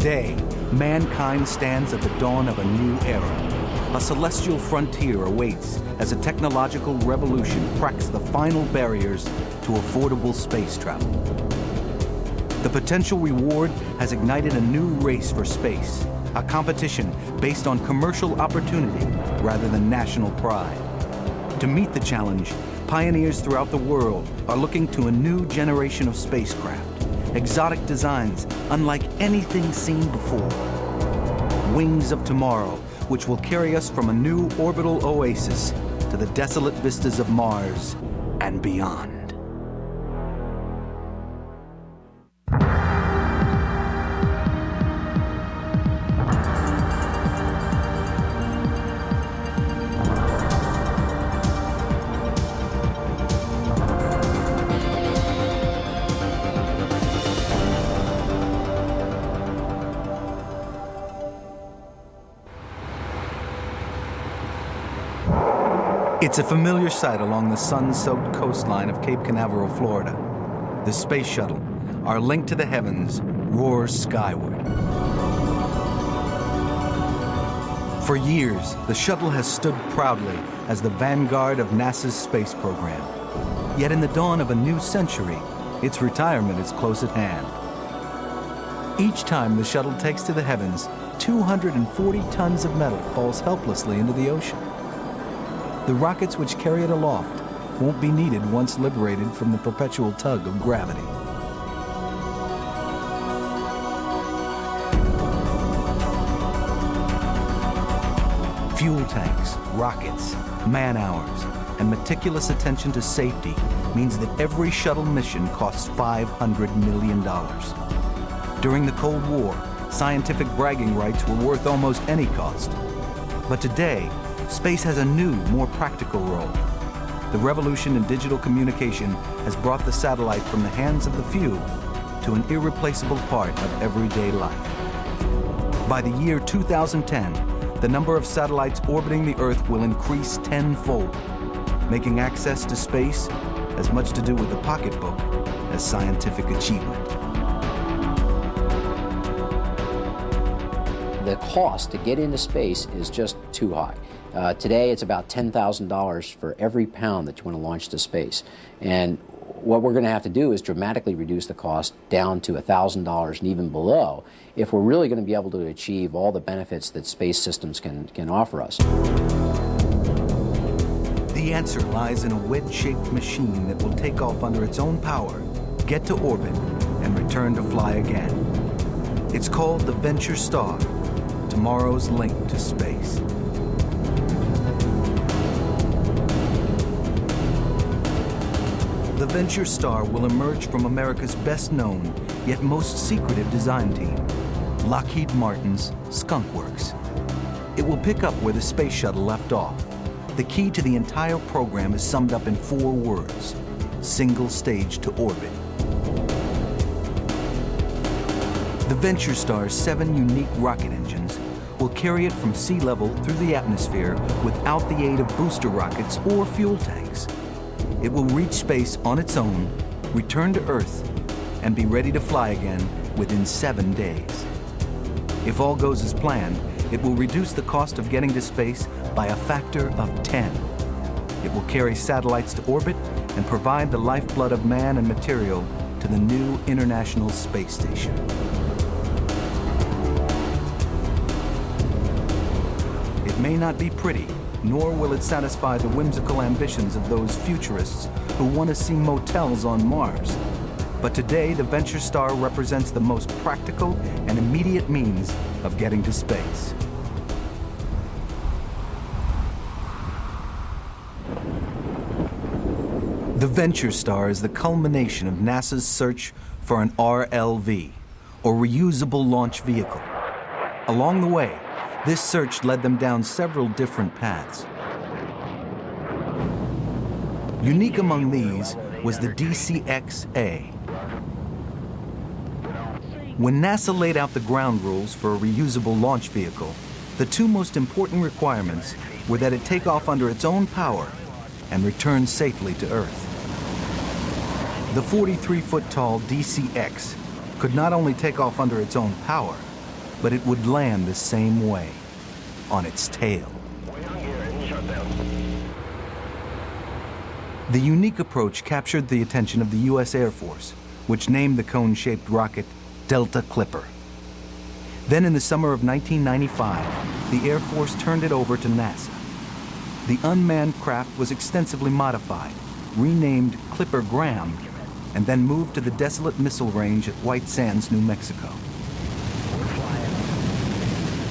Today, mankind stands at the dawn of a new era. A celestial frontier awaits as a technological revolution cracks the final barriers to affordable space travel. The potential reward has ignited a new race for space, a competition based on commercial opportunity rather than national pride. To meet the challenge, pioneers throughout the world are looking to a new generation of spacecraft, exotic designs unlike anything seen before. Wings of tomorrow, which will carry us from a new orbital oasis to the desolate vistas of Mars and beyond. It's a familiar sight along the sun-soaked coastline of Cape Canaveral, Florida. The space shuttle, our link to the heavens, roars skyward. For years, the shuttle has stood proudly as the vanguard of NASA's space program. Yet in the dawn of a new century, its retirement is close at hand. Each time the shuttle takes to the heavens, 240 tons of metal falls helplessly into the ocean. The rockets which carry it aloft won't be needed once liberated from the perpetual tug of gravity. Fuel tanks, rockets, man-hours, and meticulous attention to safety means that every shuttle mission costs $500 million. During the Cold War, scientific bragging rights were worth almost any cost. But today, space has a new, more practical role. The revolution in digital communication has brought the satellite from the hands of the few to an irreplaceable part of everyday life. By the year 2010, the number of satellites orbiting the Earth will increase tenfold, making access to space as much to do with the pocketbook as scientific achievement. The cost to get into space is just too high. Today, it's about $10,000 for every pound that you want to launch to space. And what we're going to have to do is dramatically reduce the cost down to $1,000 and even below if we're really going to be able to achieve all the benefits that space systems can offer us. The answer lies in a wedge-shaped machine that will take off under its own power, get to orbit, and return to fly again. It's called the Venture Star, tomorrow's link to space. The Venture Star will emerge from America's best-known, yet most secretive design team, Lockheed Martin's Skunk Works. It will pick up where the space shuttle left off. The key to the entire program is summed up in 4 words: single stage to orbit. The Venture Star's 7 unique rocket engines will carry it from sea level through the atmosphere without the aid of booster rockets or fuel tanks. It will reach space on its own, return to Earth, and be ready to fly again within 7 days. If all goes as planned, it will reduce the cost of getting to space by a factor of 10. It will carry satellites to orbit and provide the lifeblood of man and material to the new International Space Station. It may not be pretty, nor will it satisfy the whimsical ambitions of those futurists who want to see motels on Mars. But today, the Venture Star represents the most practical and immediate means of getting to space. The Venture Star is the culmination of NASA's search for an RLV, or reusable launch vehicle. Along the way, this search led them down several different paths. Unique among these was the DCX-A. When NASA laid out the ground rules for a reusable launch vehicle, the 2 most important requirements were that it take off under its own power and return safely to Earth. The 43-foot-tall DCX could not only take off under its own power, but it would land the same way, on its tail. The unique approach captured the attention of the U.S. Air Force, which named the cone-shaped rocket Delta Clipper. Then in the summer of 1995, the Air Force turned it over to NASA. The unmanned craft was extensively modified, renamed Clipper Graham, and then moved to the desolate missile range at White Sands, New Mexico.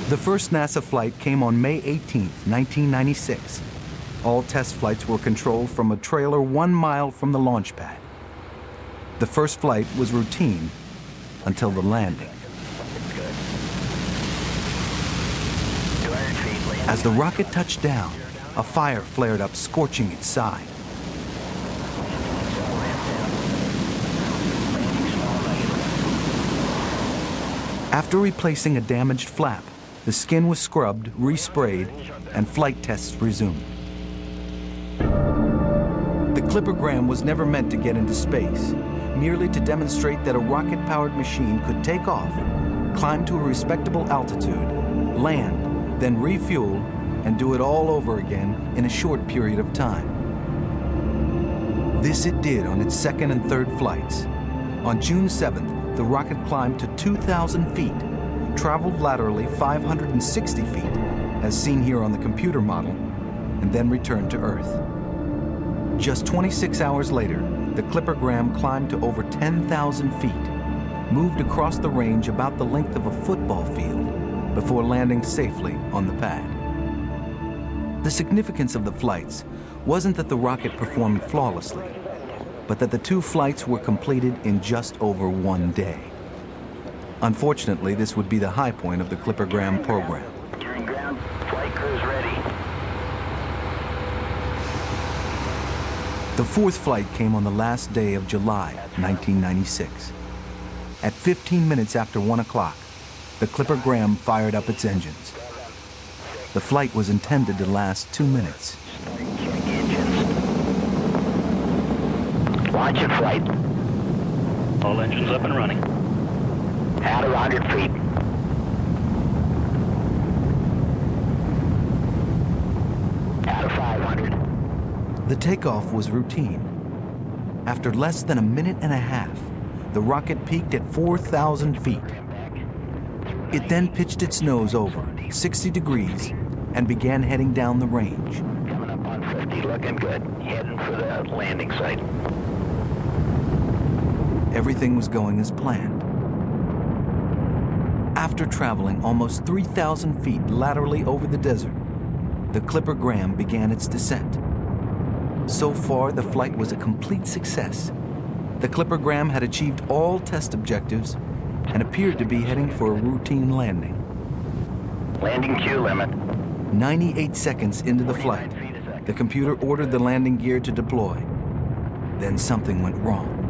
The first NASA flight came on May 18, 1996. All test flights were controlled from a trailer 1 mile from the launch pad. The first flight was routine until the landing. As the rocket touched down, a fire flared up, scorching its side. After replacing a damaged flap, the skin was scrubbed, resprayed, and flight tests resumed. The Clipper Graham was never meant to get into space, merely to demonstrate that a rocket-powered machine could take off, climb to a respectable altitude, land, then refuel, and do it all over again in a short period of time. This it did on its second and third flights. On June 7th, the rocket climbed to 2,000 feet, traveled laterally 560 feet, as seen here on the computer model, and then returned to Earth. Just 26 hours later, the Clipper Graham climbed to over 10,000 feet, moved across the range about the length of a football field, before landing safely on the pad. The significance of the flights wasn't that the rocket performed flawlessly, but that the 2 flights were completed in just over 1 day. Unfortunately, this would be the high point of the Clipper Graham program. Turning ground, flight crews ready. The 4th flight came on the last day of July, 1996. At 15 minutes after 1 o'clock, the Clipper Graham fired up its engines. The flight was intended to last 2 minutes. Launch and flight. All engines up and running. At 100 feet. At 500. The takeoff was routine. After less than a minute and a half, the rocket peaked at 4,000 feet. It then pitched its nose over 60 degrees and began heading down the range. Coming up on 50, looking good. Heading for the landing site. Everything was going as planned. After traveling almost 3,000 feet laterally over the desert, the Clipper Graham began its descent. So far, the flight was a complete success. The Clipper Graham had achieved all test objectives and appeared to be heading for a routine landing. Landing Q limit. 98 seconds into the flight, the computer ordered the landing gear to deploy. Then something went wrong.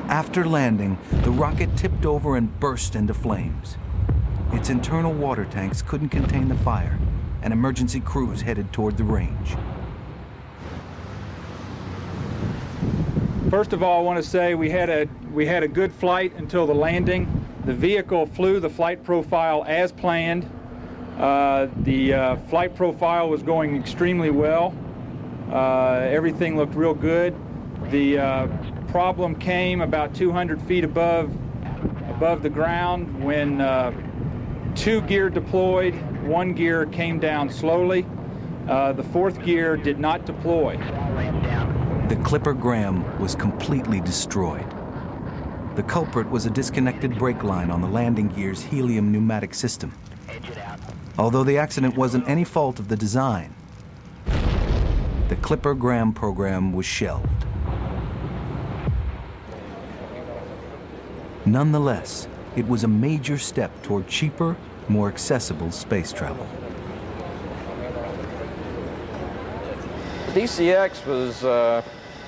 After landing, the rocket tipped over and burst into flames. Its internal water tanks couldn't contain the fire, and emergency crews headed toward the range. First of all, I want to say we had a good flight until the landing. The vehicle flew the flight profile as planned. The flight profile was going extremely well. Everything looked real good. The problem came about 200 feet above the ground when 2 gear deployed, 1 gear came down slowly. The 4th gear did not deploy. The Clipper Graham was completely destroyed. The culprit was a disconnected brake line on the landing gear's helium pneumatic system. Although the accident wasn't any fault of the design, the Clipper Graham program was shelved. Nonetheless, it was a major step toward cheaper, more accessible space travel. The DCX was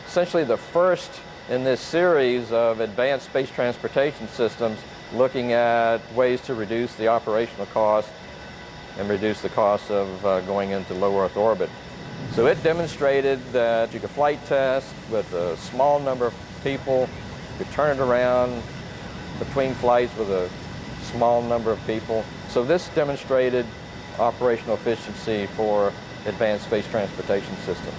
essentially the first in this series of advanced space transportation systems looking at ways to reduce the operational cost and reduce the cost of going into low Earth orbit. So it demonstrated that you could flight test with a small number of people, you could turn it around between flights with a small number of people. So this demonstrated operational efficiency for advanced space transportation systems.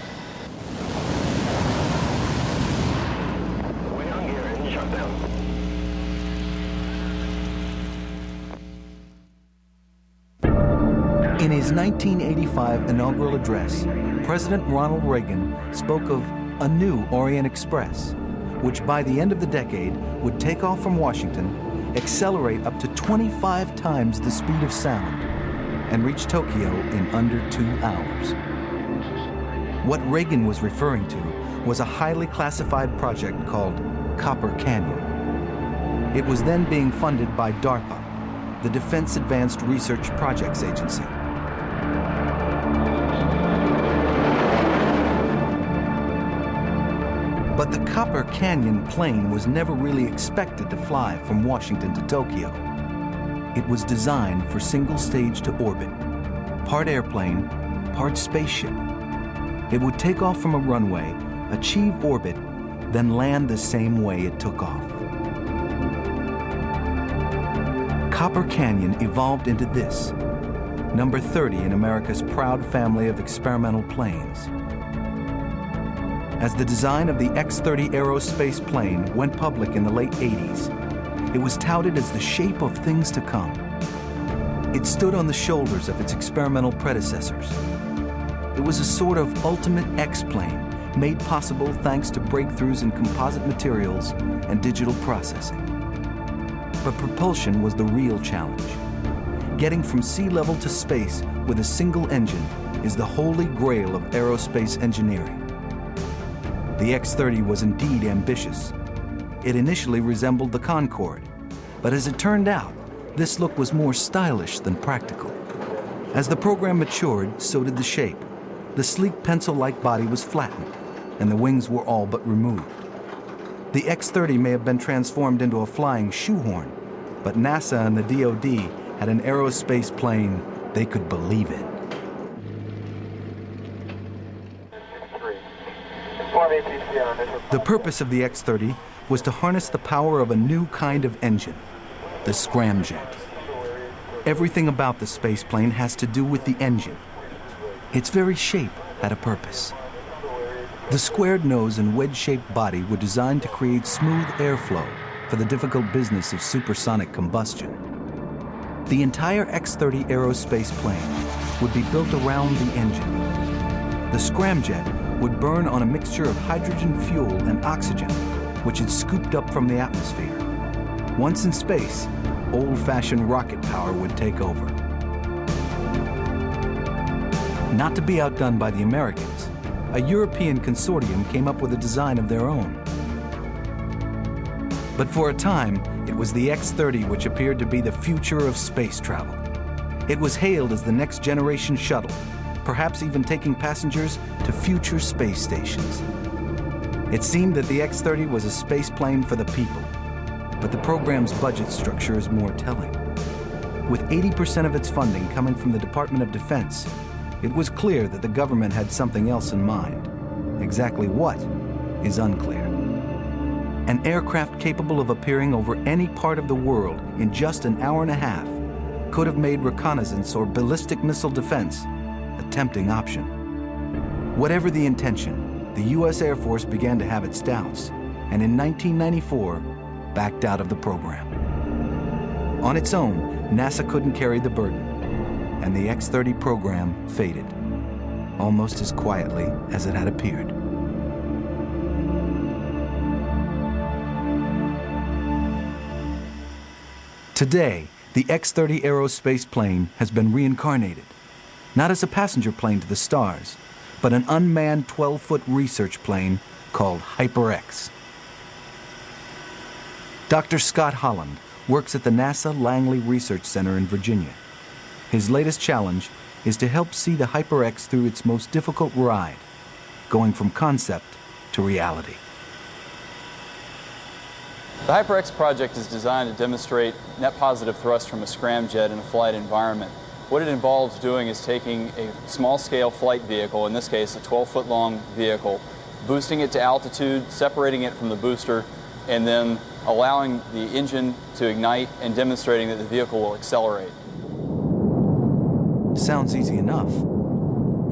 Way on gear, engine shutdown. In his 1985 inaugural address, President Ronald Reagan spoke of a new Orient Express, which by the end of the decade would take off from Washington, accelerate up to 25 times the speed of sound, and reach Tokyo in under 2 hours. What Reagan was referring to was a highly classified project called Copper Canyon. It was then being funded by DARPA, the Defense Advanced Research Projects Agency. But the Copper Canyon plane was never really expected to fly from Washington to Tokyo. It was designed for single stage to orbit, part airplane, part spaceship. It would take off from a runway, achieve orbit, then land the same way it took off. Copper Canyon evolved into this, number 30 in America's proud family of experimental planes. As the design of the X-30 aerospace plane went public in the late 80s, it was touted as the shape of things to come. It stood on the shoulders of its experimental predecessors. It was a sort of ultimate X-plane, made possible thanks to breakthroughs in composite materials and digital processing. But propulsion was the real challenge. Getting from sea level to space with a single engine is the holy grail of aerospace engineering. The X-30 was indeed ambitious. It initially resembled the Concorde, but as it turned out, this look was more stylish than practical. As the program matured, so did the shape. The sleek pencil-like body was flattened, and the wings were all but removed. The X-30 may have been transformed into a flying shoehorn, but NASA and the DoD had an aerospace plane they could believe in. The purpose of the X-30 was to harness the power of a new kind of engine, the scramjet. Everything about the space plane has to do with the engine. Its very shape had a purpose. The squared nose and wedge-shaped body were designed to create smooth airflow for the difficult business of supersonic combustion. The entire X-30 aerospace plane would be built around the engine. The scramjet would burn on a mixture of hydrogen fuel and oxygen, which it scooped up from the atmosphere. Once in space, old-fashioned rocket power would take over. Not to be outdone by the Americans, a European consortium came up with a design of their own. But for a time, it was the X-30 which appeared to be the future of space travel. It was hailed as the next generation shuttle, perhaps even taking passengers to future space stations. It seemed that the X-30 was a space plane for the people, but the program's budget structure is more telling. With 80% of its funding coming from the Department of Defense, it was clear that the government had something else in mind. Exactly what is unclear. An aircraft capable of appearing over any part of the world in just an hour and a half could have made reconnaissance or ballistic missile defense a tempting option. Whatever the intention, the U.S. Air Force began to have its doubts, and in 1994, backed out of the program. On its own, NASA couldn't carry the burden, and the X-30 program faded, almost as quietly as it had appeared. Today, the X-30 aerospace plane has been reincarnated, not as a passenger plane to the stars, but an unmanned 12-foot research plane called HyperX. Dr. Scott Holland works at the NASA Langley Research Center in Virginia. His latest challenge is to help see the HyperX through its most difficult ride, going from concept to reality. The HyperX project is designed to demonstrate net positive thrust from a scramjet in a flight environment. What it involves doing is taking a small-scale flight vehicle, in this case a 12-foot-long vehicle, boosting it to altitude, separating it from the booster, and then allowing the engine to ignite and demonstrating that the vehicle will accelerate. Sounds easy enough.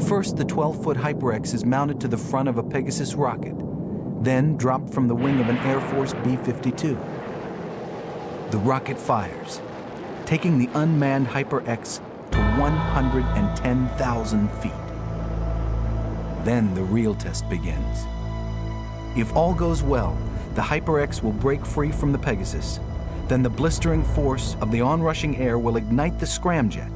First, the 12-foot HyperX is mounted to the front of a Pegasus rocket, then dropped from the wing of an Air Force B-52. The rocket fires, taking the unmanned HyperX to 110,000 feet. Then the real test begins. If all goes well, the HyperX will break free from the Pegasus. Then the blistering force of the onrushing air will ignite the scramjet.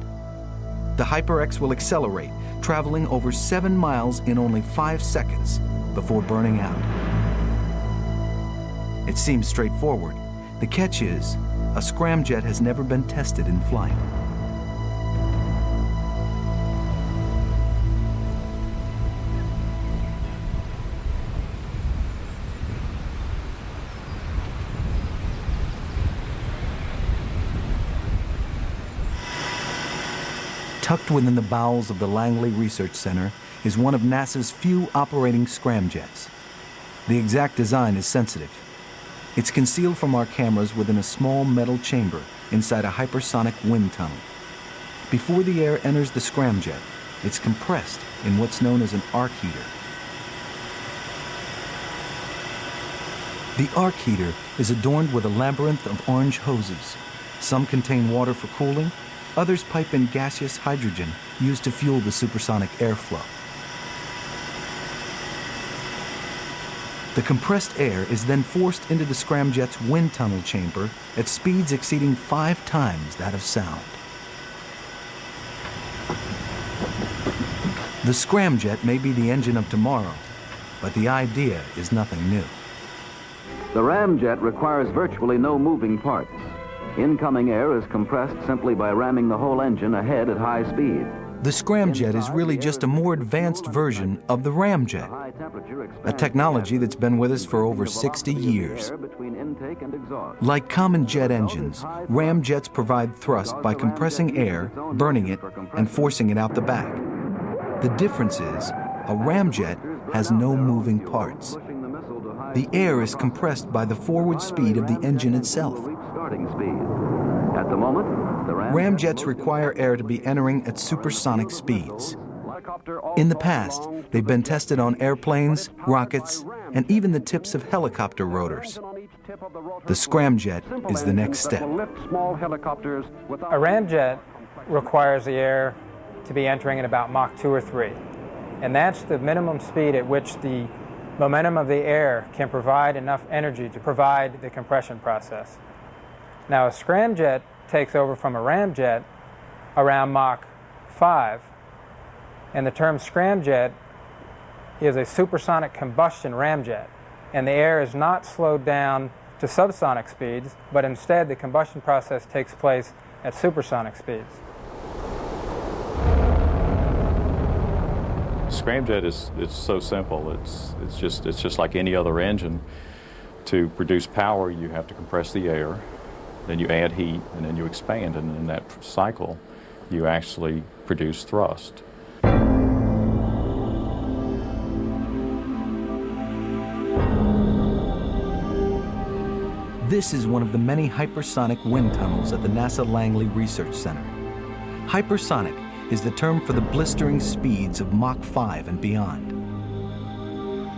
The HyperX will accelerate, traveling over 7 miles in only 5 seconds before burning out. It seems straightforward. The catch is, a scramjet has never been tested in flight. Tucked within the bowels of the Langley Research Center is one of NASA's few operating scramjets. The exact design is sensitive. It's concealed from our cameras within a small metal chamber inside a hypersonic wind tunnel. Before the air enters the scramjet, it's compressed in what's known as an arc heater. The arc heater is adorned with a labyrinth of orange hoses. Some contain water for cooling, others pipe in gaseous hydrogen used to fuel the supersonic airflow. The compressed air is then forced into the scramjet's wind tunnel chamber at speeds exceeding 5 times that of sound. The scramjet may be the engine of tomorrow, but the idea is nothing new. The ramjet requires virtually no moving parts. Incoming air is compressed simply by ramming the whole engine ahead at high speed. The scramjet is really just a more advanced version of the ramjet, a technology that's been with us for over 60 years. Like common jet engines, ramjets provide thrust by compressing air, burning it, and forcing it out the back. The difference is, a ramjet has no moving parts. The air is compressed by the forward speed of the engine itself. At the moment, the ramjets require air to be entering at supersonic speeds. In the past, they've been tested on airplanes, rockets, and even the tips of helicopter rotors. The scramjet is the next step. A ramjet requires the air to be entering at about Mach 2 or 3, and that's the minimum speed at which the momentum of the air can provide enough energy to provide the compression process. Now, a scramjet takes over from a ramjet around Mach 5, and the term scramjet is a supersonic combustion ramjet, and the air is not slowed down to subsonic speeds, but instead the combustion process takes place at supersonic speeds. Scramjet is so simple. It's just like any other engine. To produce power, you have to compress the air, then you add heat, and then you expand, and in that cycle, you actually produce thrust. This is one of the many hypersonic wind tunnels at the NASA Langley Research Center. Hypersonic is the term for the blistering speeds of Mach 5 and beyond.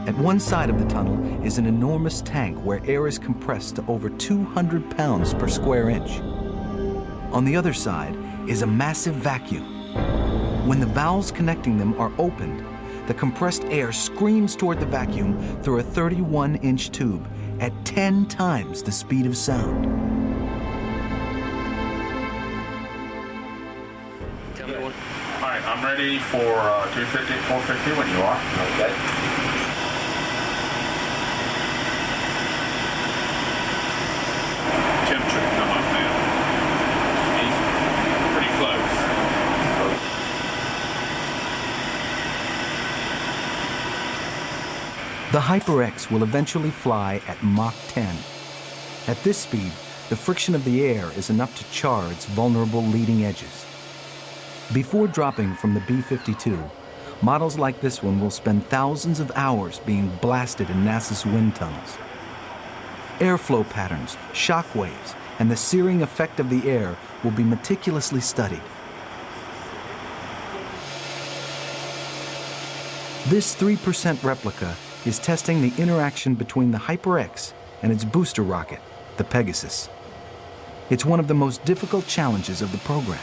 At one side of the tunnel is an enormous tank where air is compressed to over 200 pounds per square inch. On the other side is a massive vacuum. When the valves connecting them are opened, the compressed air screams toward the vacuum through a 31-inch tube at 10 times the speed of sound. All right, I'm ready for 250, 450 when you are. Okay. Temperature come up now. He's pretty close. The HyperX will eventually fly at Mach 10. At this speed, the friction of the air is enough to char its vulnerable leading edges. Before dropping from the B-52, models like this one will spend thousands of hours being blasted in NASA's wind tunnels. Airflow patterns, shock waves, and the searing effect of the air will be meticulously studied. This 3% replica is testing the interaction between the Hyper-X and its booster rocket, the Pegasus. It's one of the most difficult challenges of the program.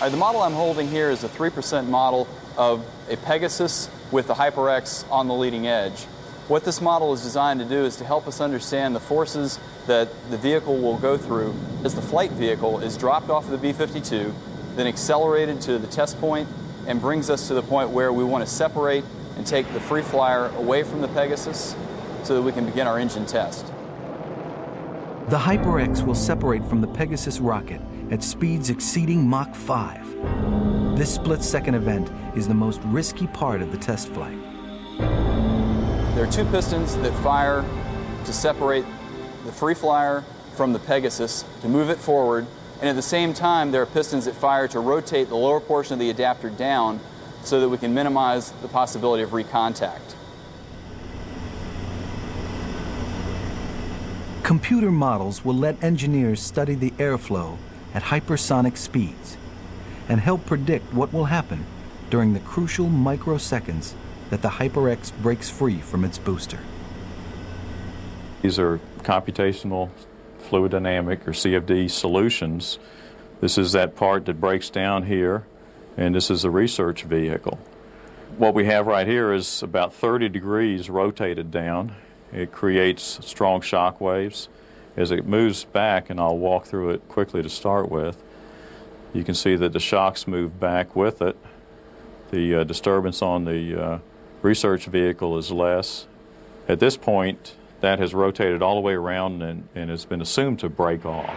The model I'm holding here is a 3% model of a Pegasus with the Hyper-X on the leading edge. What this model is designed to do is to help us understand the forces that the vehicle will go through as the flight vehicle is dropped off of the B-52, then accelerated to the test point, and brings us to the point where we want to separate and take the free flyer away from the Pegasus so that we can begin our engine test. The Hyper-X will separate from the Pegasus rocket at speeds exceeding Mach 5. This split-second event is the most risky part of the test flight. There are two pistons that fire to separate the free flyer from the Pegasus to move it forward, and at the same time there are pistons that fire to rotate the lower portion of the adapter down so that we can minimize the possibility of recontact. Computer models will let engineers study the airflow at hypersonic speeds and help predict what will happen during the crucial microseconds that the Hyper-X breaks free from its booster. These are computational fluid dynamic, or CFD, solutions. This is that part that breaks down here, and this is a research vehicle. What we have right here is about 30 degrees rotated down. It creates strong shock waves. As it moves back, and I'll walk through it quickly to start with, you can see that the shocks move back with it. The disturbance on the research vehicle is less. At this point, that has rotated all the way around and has been assumed to break off.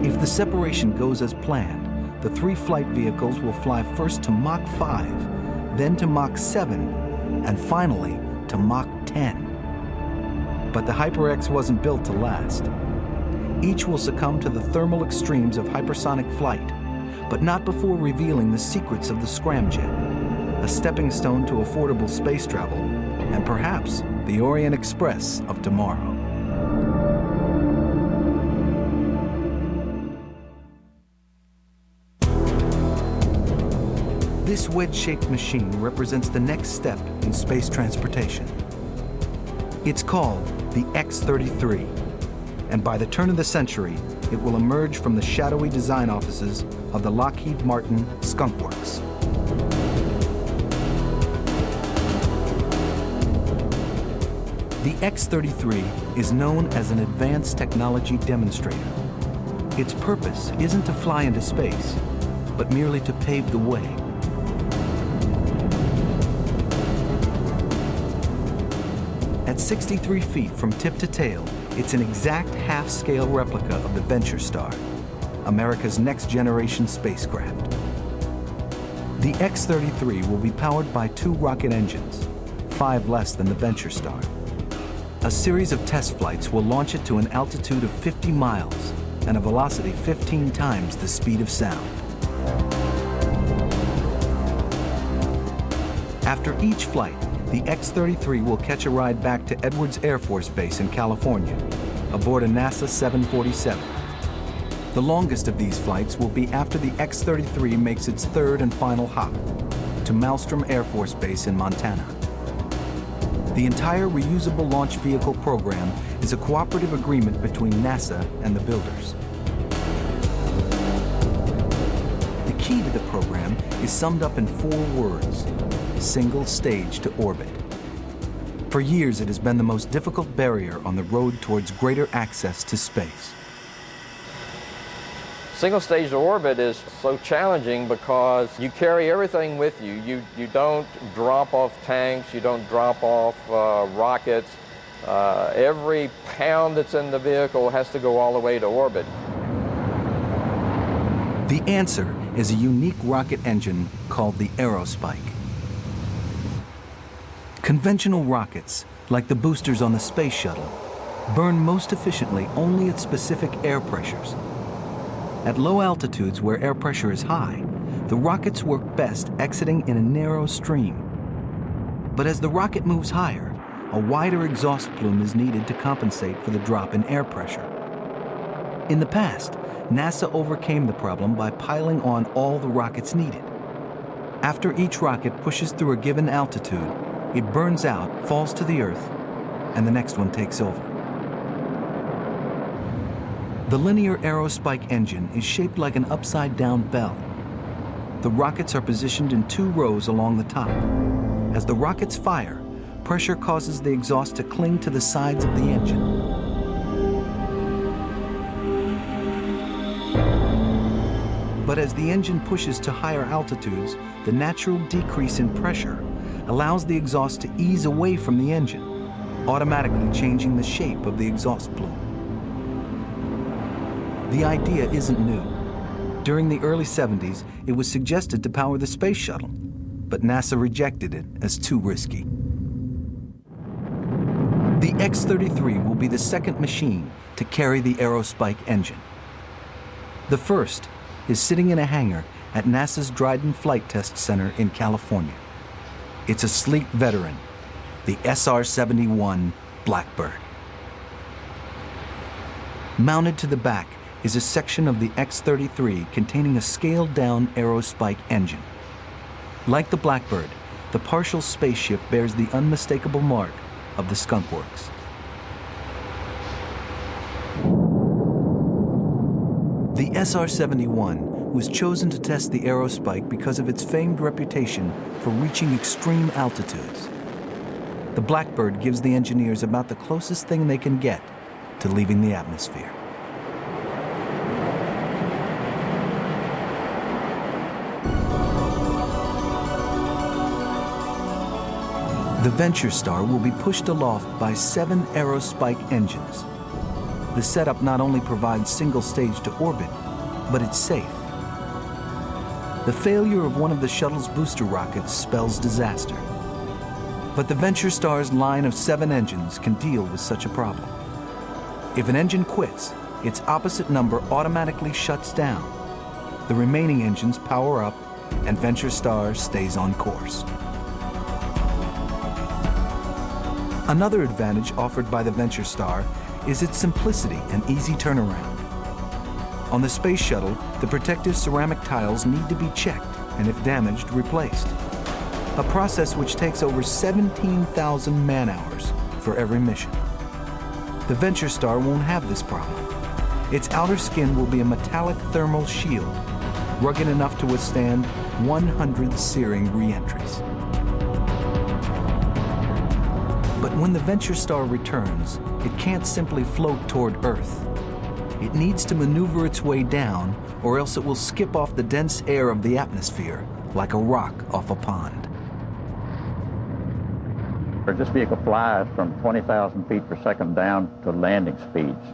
If the separation goes as planned, the three flight vehicles will fly first to Mach 5, then to Mach 7, and finally to Mach 10. But the Hyper-X wasn't built to last. Each will succumb to the thermal extremes of hypersonic flight, but not before revealing the secrets of the scramjet, a stepping stone to affordable space travel, and perhaps the Orient Express of tomorrow. This wedge-shaped machine represents the next step in space transportation. It's called the X-33, and by the turn of the century, it will emerge from the shadowy design offices of the Lockheed Martin Skunk Works. The X-33 is known as an advanced technology demonstrator. Its purpose isn't to fly into space, but merely to pave the way. At 63 feet from tip to tail, it's an exact half-scale replica of the Venture Star, America's next-generation spacecraft. The X-33 will be powered by 2 rocket engines, 5 less than the Venture Star. A series of test flights will launch it to an altitude of 50 miles and a velocity 15 times the speed of sound. After each flight, the X-33 will catch a ride back to Edwards Air Force Base in California, aboard a NASA 747. The longest of these flights will be after the X-33 makes its third and final hop to Malmstrom Air Force Base in Montana. The entire reusable launch vehicle program is a cooperative agreement between NASA and the builders. The key to the program is summed up in 4 words: single stage to orbit. For years, it has been the most difficult barrier on the road towards greater access to space. Single stage to orbit is so challenging because you carry everything with you. You don't drop off tanks, you don't drop off rockets. Every pound that's in the vehicle has to go all the way to orbit. The answer is a unique rocket engine called the Aerospike. Conventional rockets, like the boosters on the space shuttle, burn most efficiently only at specific air pressures. At low altitudes where air pressure is high, the rockets work best exiting in a narrow stream. But as the rocket moves higher, a wider exhaust plume is needed to compensate for the drop in air pressure. In the past, NASA overcame the problem by piling on all the rockets needed. After each rocket pushes through a given altitude, it burns out, falls to the Earth, and the next one takes over. The linear aerospike engine is shaped like an upside-down bell. The rockets are positioned in 2 rows along the top. As the rockets fire, pressure causes the exhaust to cling to the sides of the engine. But as the engine pushes to higher altitudes, the natural decrease in pressure allows the exhaust to ease away from the engine, automatically changing the shape of the exhaust plume. The idea isn't new. During the early 70s, it was suggested to power the space shuttle, but NASA rejected it as too risky. The X-33 will be the second machine to carry the aerospike engine. The first is sitting in a hangar at NASA's Dryden Flight Test Center in California. It's a sleek veteran, the SR-71 Blackbird. Mounted to the back is a section of the X-33 containing a scaled-down aerospike engine. Like the Blackbird, the partial spaceship bears the unmistakable mark of the Skunk Works. The SR-71 was chosen to test the aerospike because of its famed reputation for reaching extreme altitudes. The Blackbird gives the engineers about the closest thing they can get to leaving the atmosphere. The Venture Star will be pushed aloft by 7 aerospike engines. The setup not only provides single stage to orbit, but it's safe. The failure of one of the shuttle's booster rockets spells disaster. But the Venture Star's line of 7 engines can deal with such a problem. If an engine quits, its opposite number automatically shuts down. The remaining engines power up, and Venture Star stays on course. Another advantage offered by the Venture Star is its simplicity and easy turnaround. On the space shuttle, the protective ceramic tiles need to be checked and, if damaged, replaced. A process which takes over 17,000 man-hours for every mission. The Venture Star won't have this problem. Its outer skin will be a metallic thermal shield, rugged enough to withstand 100 searing re-entries. But when the Venture Star returns, it can't simply float toward Earth. It needs to maneuver its way down, or else it will skip off the dense air of the atmosphere like a rock off a pond. This vehicle flies from 20,000 feet per second down to landing speeds.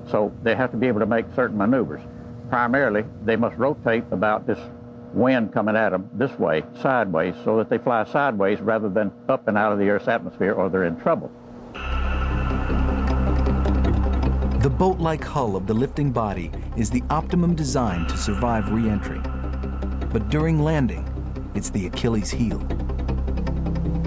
So they have to be able to make certain maneuvers. Primarily, they must rotate about this wind coming at them this way, sideways, so that they fly sideways rather than up and out of the Earth's atmosphere, or they're in trouble. The boat-like hull of the lifting body is the optimum design to survive re-entry. But during landing, it's the Achilles heel.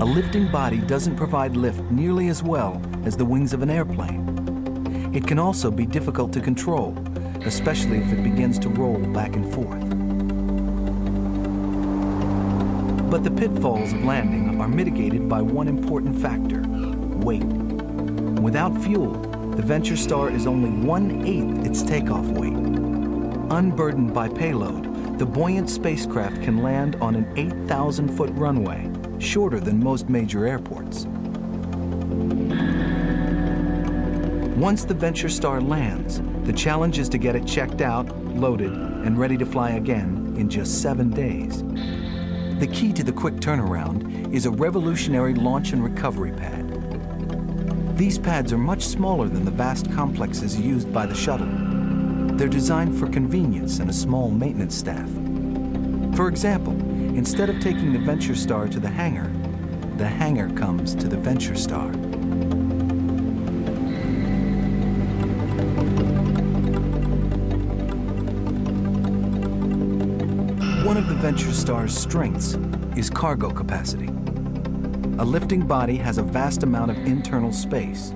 A lifting body doesn't provide lift nearly as well as the wings of an airplane. It can also be difficult to control, especially if it begins to roll back and forth. But the pitfalls of landing are mitigated by one important factor: weight. Without fuel, the Venture Star is only 1/8 its takeoff weight. Unburdened by payload, the buoyant spacecraft can land on an 8,000-foot runway, shorter than most major airports. Once the Venture Star lands, the challenge is to get it checked out, loaded, and ready to fly again in just 7 days. The key to the quick turnaround is a revolutionary launch and recovery pad. These pads are much smaller than the vast complexes used by the shuttle. They're designed for convenience and a small maintenance staff. For example, instead of taking the Venture Star to the hangar comes to the Venture Star. One of the Venture Star's strengths is cargo capacity. A lifting body has a vast amount of internal space.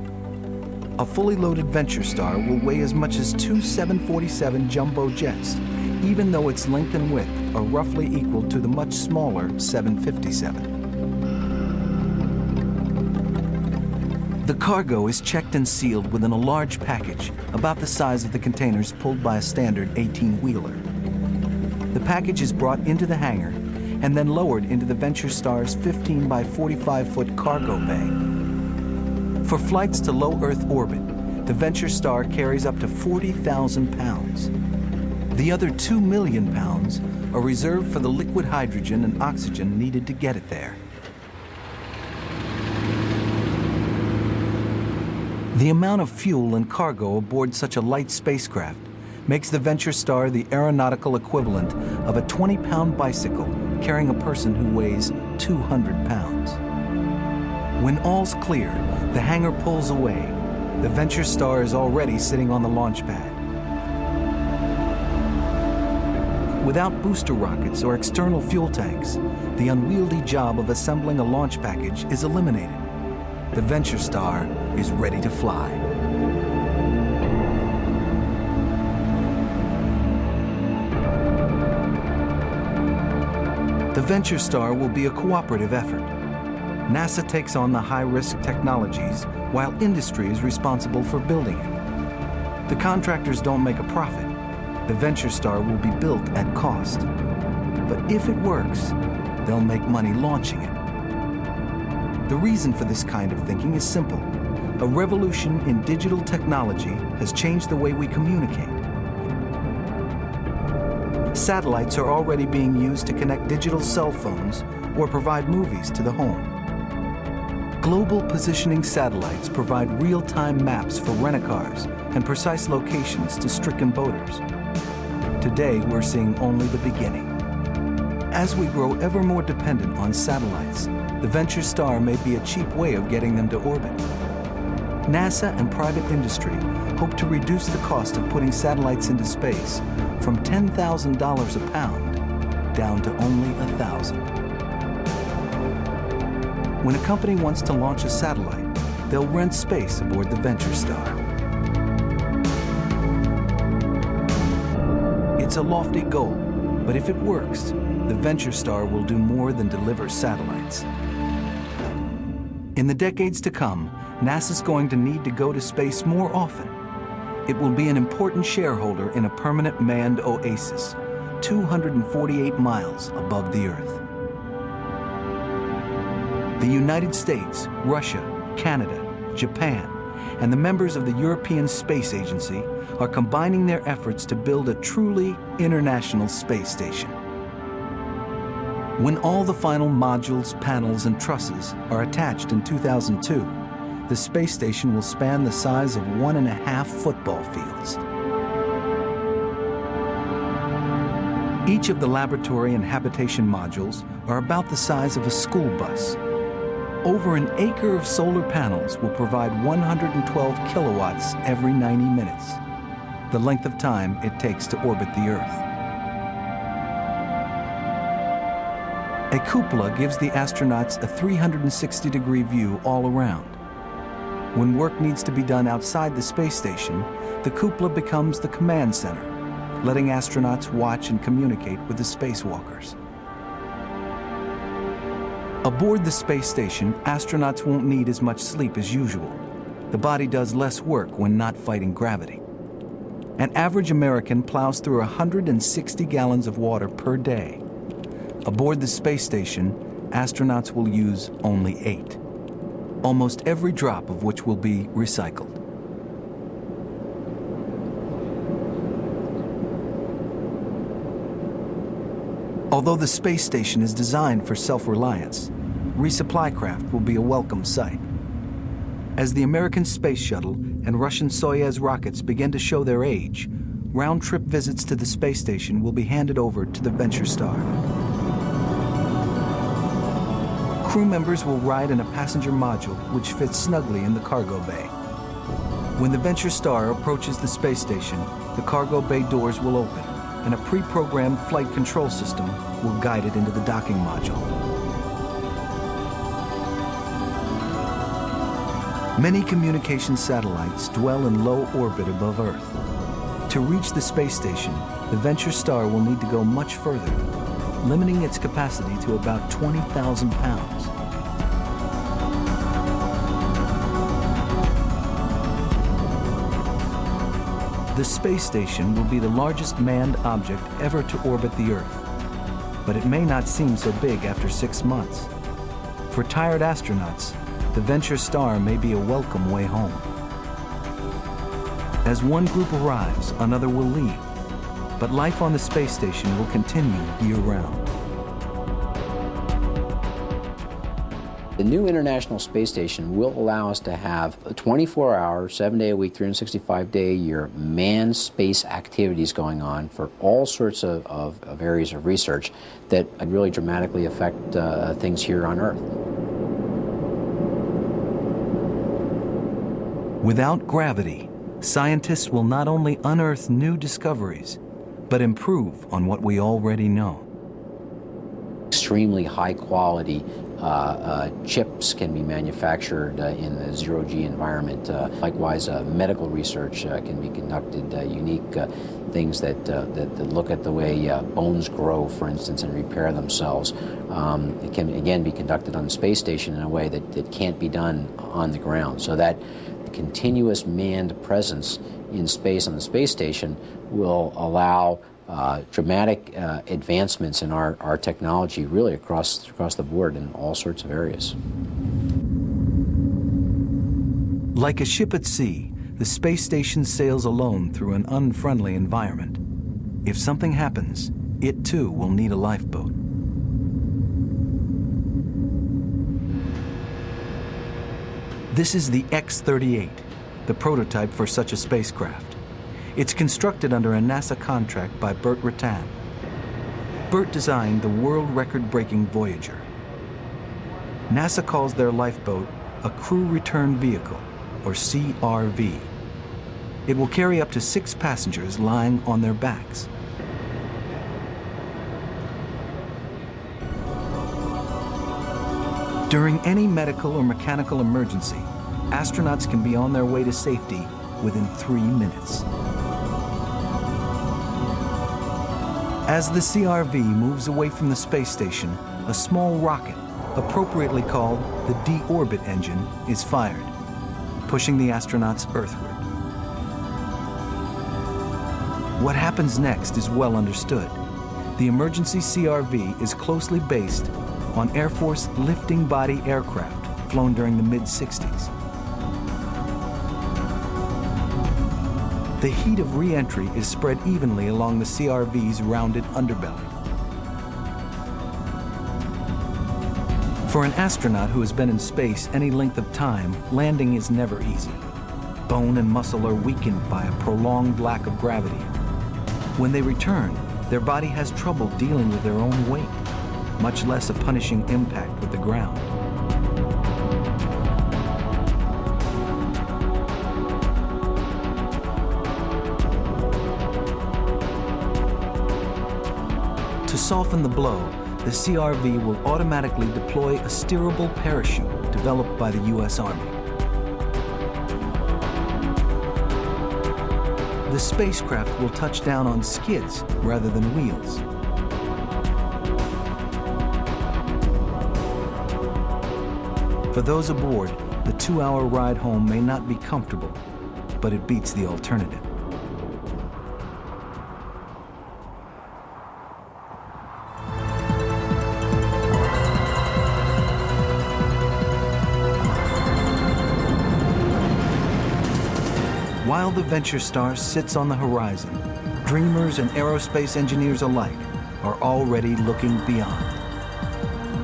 A fully loaded Venture Star will weigh as much as two 747 jumbo jets, even though its length and width are roughly equal to the much smaller 757. The cargo is checked and sealed within a large package about the size of the containers pulled by a standard 18-wheeler. The package is brought into the hangar and then lowered into the Venture Star's 15 by 45-foot cargo bay. For flights to low Earth orbit, the Venture Star carries up to 40,000 pounds. The other 2 million pounds are reserved for the liquid hydrogen and oxygen needed to get it there. The amount of fuel and cargo aboard such a light spacecraft makes the Venture Star the aeronautical equivalent of a 20-pound bicycle carrying a person who weighs 200 pounds. When all's clear, the hangar pulls away. The Venture Star is already sitting on the launch pad. Without booster rockets or external fuel tanks, the unwieldy job of assembling a launch package is eliminated. The Venture Star is ready to fly. The Venture Star will be a cooperative effort. NASA takes on the high-risk technologies while industry is responsible for building it. The contractors don't make a profit. The Venture Star will be built at cost. But if it works, they'll make money launching it. The reason for this kind of thinking is simple. A revolution in digital technology has changed the way we communicate. Satellites are already being used to connect digital cell phones or provide movies to the home. Global positioning satellites provide real-time maps for rent-a-cars and precise locations to stricken boaters. Today, we're seeing only the beginning. As we grow ever more dependent on satellites, the Venture Star may be a cheap way of getting them to orbit. NASA and private industry hope to reduce the cost of putting satellites into space from $10,000 a pound down to only $1,000. When a company wants to launch a satellite, they'll rent space aboard the Venture Star. It's a lofty goal, but if it works, the Venture Star will do more than deliver satellites. In the decades to come, NASA's going to need to go to space more often. It will be an important shareholder in a permanent manned oasis, 248 miles above the Earth. The United States, Russia, Canada, Japan, and the members of the European Space Agency are combining their efforts to build a truly international space station. When all the final modules, panels, and trusses are attached in 2002, the space station will span the size of 1.5 football fields. Each of the laboratory and habitation modules are about the size of a school bus. Over an acre of solar panels will provide 112 kilowatts every 90 minutes, the length of time it takes to orbit the Earth. A cupola gives the astronauts a 360-degree view all around. When work needs to be done outside the space station, the cupola becomes the command center, letting astronauts watch and communicate with the spacewalkers. Aboard the space station, astronauts won't need as much sleep as usual. The body does less work when not fighting gravity. An average American plows through 160 gallons of water per day. Aboard the space station, astronauts will use only 8, almost every drop of which will be recycled. Although the space station is designed for self-reliance, resupply craft will be a welcome sight. As the American Space Shuttle and Russian Soyuz rockets begin to show their age, round-trip visits to the space station will be handed over to the Venture Star. Crew members will ride in a passenger module which fits snugly in the cargo bay. When the Venture Star approaches the space station, the cargo bay doors will open and a pre-programmed flight control system will guide it into the docking module. Many communication satellites dwell in low orbit above Earth. To reach the space station, the Venture Star will need to go much further, limiting its capacity to about 20,000 pounds. The space station will be the largest manned object ever to orbit the Earth, but it may not seem so big after 6 months. For tired astronauts, the Venture Star may be a welcome way home. As one group arrives, another will leave, but life on the space station will continue year-round. The new International Space Station will allow us to have a 24-hour, 7-day-a-week, 365-day-a-year manned space activities going on for all sorts of areas of research that really dramatically affect things here on Earth. Without gravity, scientists will not only unearth new discoveries, but improve on what we already know. Extremely high-quality chips can be manufactured in the zero-G environment. Likewise, medical research can be conducted, unique things that look at the way bones grow, for instance, and repair themselves. It can, again, be conducted on the space station in a way that can't be done on the ground. So that continuous manned presence in space on the space station will allow dramatic advancements in our technology really across the board in all sorts of areas. Like a ship at sea, the space station sails alone through an unfriendly environment. If something happens, it too will need a lifeboat. This is the X-38, the prototype for such a spacecraft. It's constructed under a NASA contract by Burt Rutan. Burt designed the world record-breaking Voyager. NASA calls their lifeboat a Crew Return Vehicle, or CRV. It will carry up to 6 passengers lying on their backs. During any medical or mechanical emergency, astronauts can be on their way to safety within 3 minutes. As the CRV moves away from the space station, a small rocket, appropriately called the de-orbit engine, is fired, pushing the astronauts earthward. What happens next is well understood. The emergency CRV is closely based on Air Force lifting body aircraft flown during the mid-60s. The heat of re-entry is spread evenly along the CRV's rounded underbelly. For an astronaut who has been in space any length of time, landing is never easy. Bone and muscle are weakened by a prolonged lack of gravity. When they return, their body has trouble dealing with their own weight, much less a punishing impact with the ground. To soften the blow, the CRV will automatically deploy a steerable parachute developed by the U.S. Army. The spacecraft will touch down on skids rather than wheels. For those aboard, the 2-hour ride home may not be comfortable, but it beats the alternative. While the Venture Star sits on the horizon, dreamers and aerospace engineers alike are already looking beyond.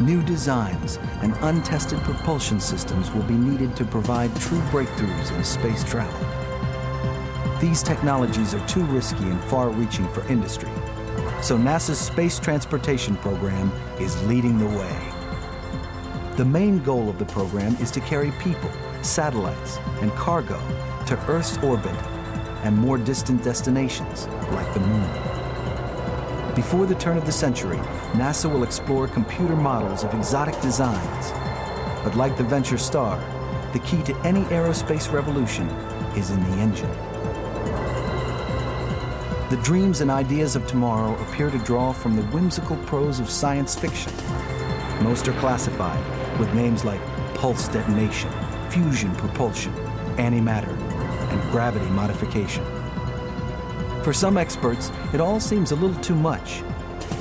New designs and untested propulsion systems will be needed to provide true breakthroughs in space travel. These technologies are too risky and far-reaching for industry, so NASA's Space Transportation Program is leading the way. The main goal of the program is to carry people, satellites, and cargo to Earth's orbit and more distant destinations like the Moon. Before the turn of the century, NASA will explore computer models of exotic designs. But like the Venture Star, the key to any aerospace revolution is in the engine. The dreams and ideas of tomorrow appear to draw from the whimsical prose of science fiction. Most are classified with names like pulse detonation, fusion propulsion, antimatter, and gravity modification. For some experts, it all seems a little too much.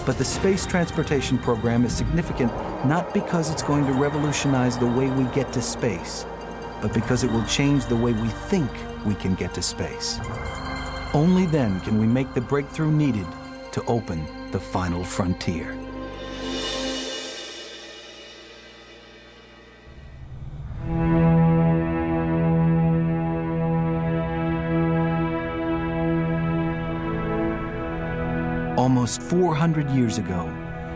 But the space transportation program is significant not because it's going to revolutionize the way we get to space, but because it will change the way we think we can get to space. Only then can we make the breakthrough needed to open the final frontier. Almost 400 years ago,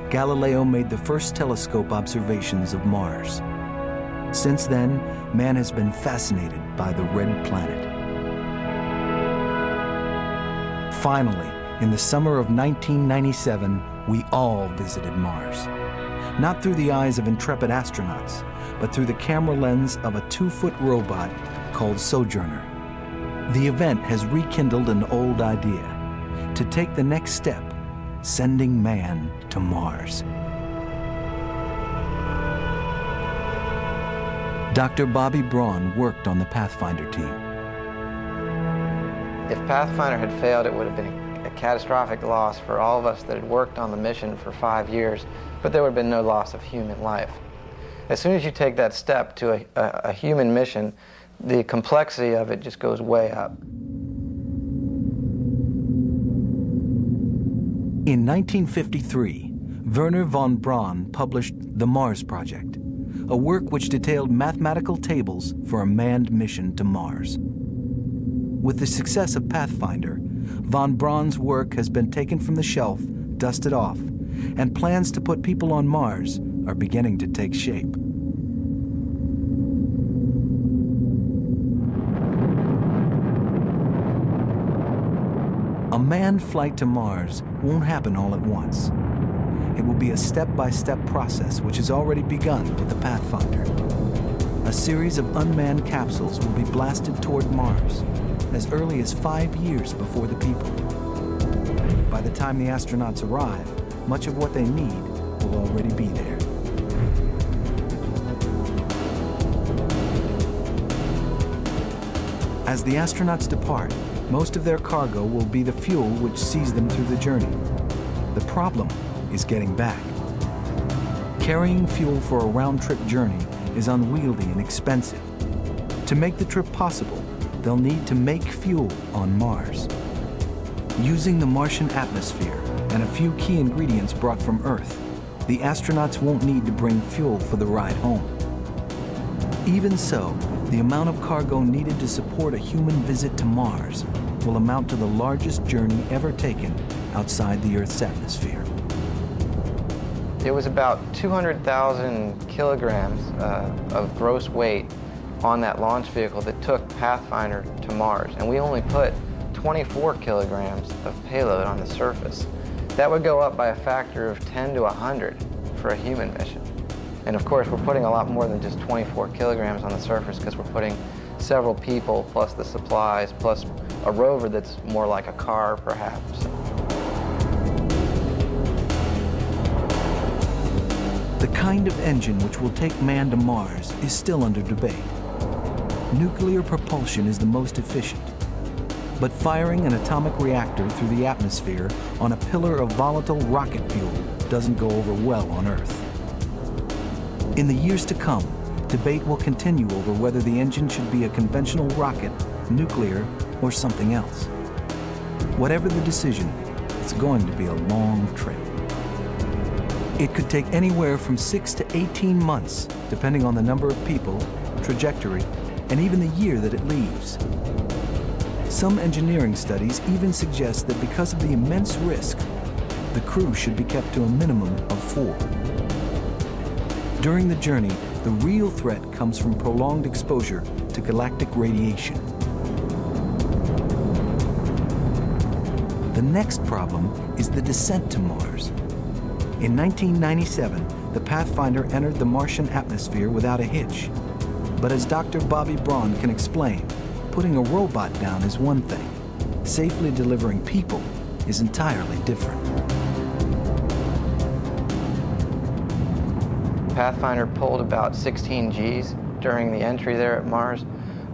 Galileo made the first telescope observations of Mars. Since then, man has been fascinated by the red planet. Finally, in the summer of 1997, we all visited Mars. Not through the eyes of intrepid astronauts, but through the camera lens of a 2-foot robot called Sojourner. The event has rekindled an old idea: to take the next step, sending man to Mars. Dr. Bobby Braun worked on the Pathfinder team. If Pathfinder had failed, it would have been a catastrophic loss for all of us that had worked on the mission for 5 years, but there would have been no loss of human life. As soon as you take that step to a human mission, the complexity of it just goes way up. In 1953, Wernher von Braun published The Mars Project, a work which detailed mathematical tables for a manned mission to Mars. With the success of Pathfinder, von Braun's work has been taken from the shelf, dusted off, and plans to put people on Mars are beginning to take shape. A manned flight to Mars won't happen all at once. It will be a step-by-step process which has already begun with the Pathfinder. A series of unmanned capsules will be blasted toward Mars as early as 5 years before the people. By the time the astronauts arrive, much of what they need will already be there. As the astronauts depart, most of their cargo will be the fuel which sees them through the journey. The problem is getting back. Carrying fuel for a round-trip journey is unwieldy and expensive. To make the trip possible, they'll need to make fuel on Mars. Using the Martian atmosphere and a few key ingredients brought from Earth, the astronauts won't need to bring fuel for the ride home. Even so, the amount of cargo needed to support a human visit to Mars will amount to the largest journey ever taken outside the Earth's atmosphere. It was about 200,000 kilograms of gross weight on that launch vehicle that took Pathfinder to Mars, and we only put 24 kilograms of payload on the surface. That would go up by a factor of 10 to 100 for a human mission. And of course, we're putting a lot more than just 24 kilograms on the surface because we're putting several people, plus the supplies, plus a rover that's more like a car, perhaps. The kind of engine which will take man to Mars is still under debate. Nuclear propulsion is the most efficient, but firing an atomic reactor through the atmosphere on a pillar of volatile rocket fuel doesn't go over well on Earth. In the years to come, debate will continue over whether the engine should be a conventional rocket, nuclear, or something else. Whatever the decision, it's going to be a long trip. It could take anywhere from 6 to 18 months, depending on the number of people, trajectory, and even the year that it leaves. Some engineering studies even suggest that because of the immense risk, the crew should be kept to a minimum of 4. During the journey, the real threat comes from prolonged exposure to galactic radiation. The next problem is the descent to Mars. In 1997, the Pathfinder entered the Martian atmosphere without a hitch. But as Dr. Bobby Braun can explain, putting a robot down is one thing. Safely delivering people is entirely different. Pathfinder pulled about 16 Gs during the entry there at Mars.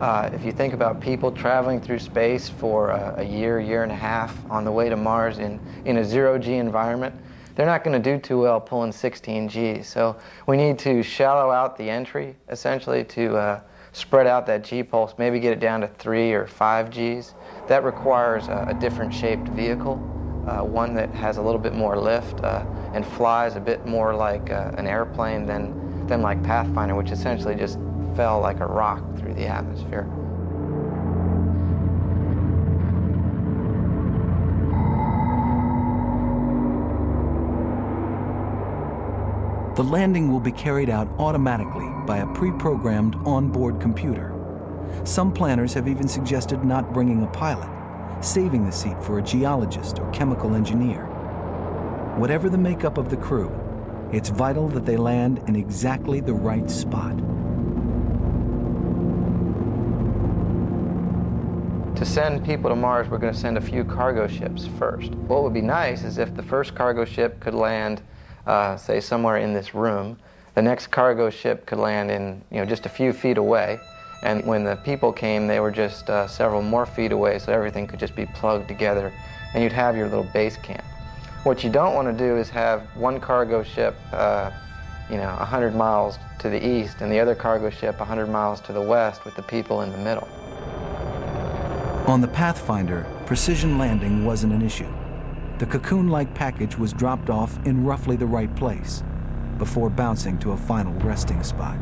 If you think about people traveling through space for a year, year and a half on the way to Mars in a zero-G environment, they're not going to do too well pulling 16 Gs. So we need to shallow out the entry, essentially, to spread out that G-pulse, maybe get it down to 3 or 5 Gs. That requires a different shaped vehicle, one that has a little bit more lift and flies a bit more like an airplane than like Pathfinder, which essentially just fell like a rock through the atmosphere. The landing will be carried out automatically by a pre-programmed onboard computer. Some planners have even suggested not bringing a pilot, saving the seat for a geologist or chemical engineer. Whatever the makeup of the crew, it's vital that they land in exactly the right spot. To send people to Mars, we're going to send a few cargo ships first. What would be nice is if the first cargo ship could land, say, somewhere in this room. The next cargo ship could land in, just a few feet away. And when the people came, they were just several more feet away, so everything could just be plugged together, and you'd have your little base camp. What you don't want to do is have one cargo ship, 100 miles to the east, and the other cargo ship 100 miles to the west with the people in the middle. On the Pathfinder, precision landing wasn't an issue. The cocoon-like package was dropped off in roughly the right place before bouncing to a final resting spot.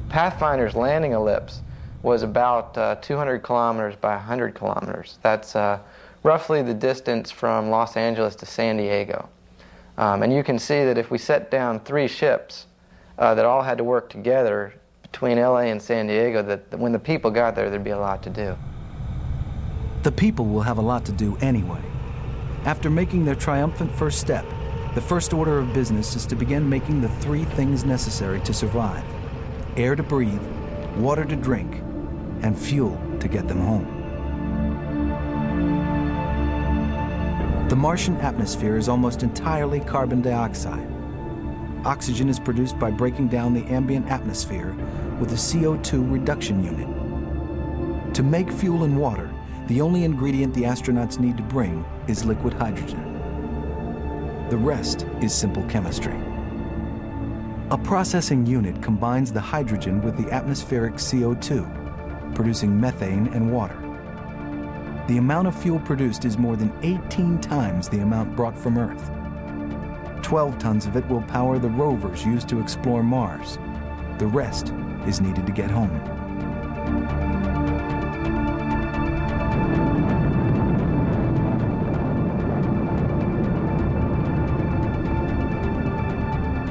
Pathfinder's landing ellipse was about 200 kilometers by 100 kilometers. That's roughly the distance from Los Angeles to San Diego. And you can see that if we set down 3 ships that all had to work together between LA and San Diego, that when the people got there, there'd be a lot to do. The people will have a lot to do anyway. After making their triumphant first step, the first order of business is to begin making the 3 things necessary to survive: air to breathe, water to drink, and fuel to get them home. The Martian atmosphere is almost entirely carbon dioxide. Oxygen is produced by breaking down the ambient atmosphere with a CO2 reduction unit. To make fuel and water, the only ingredient the astronauts need to bring is liquid hydrogen. The rest is simple chemistry. A processing unit combines the hydrogen with the atmospheric CO2, producing methane and water. The amount of fuel produced is more than 18 times the amount brought from Earth. 12 tons of it will power the rovers used to explore Mars. The rest is needed to get home.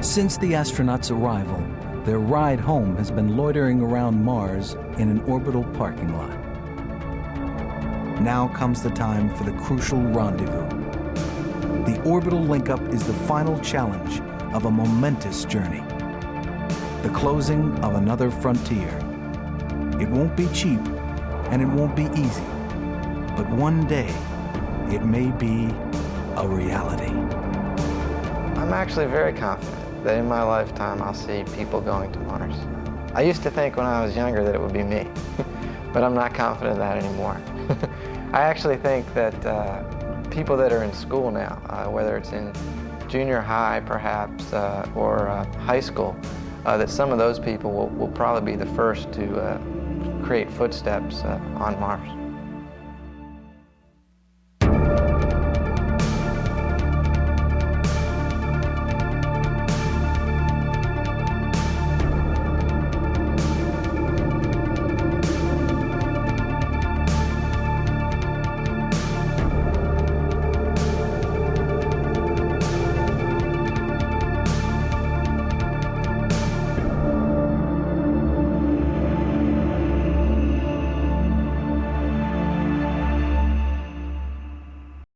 Since the astronauts' arrival, their ride home has been loitering around Mars in an orbital parking lot. Now comes the time for the crucial rendezvous. The orbital link-up is the final challenge of a momentous journey. The closing of another frontier. It won't be cheap, and it won't be easy. But one day, it may be a reality. I'm actually very confident that in my lifetime I'll see people going to Mars. I used to think when I was younger that it would be me, but I'm not confident of that anymore. I actually think that people that are in school now, whether it's in junior high perhaps, or high school, that some of those people will probably be the first to create footsteps on Mars.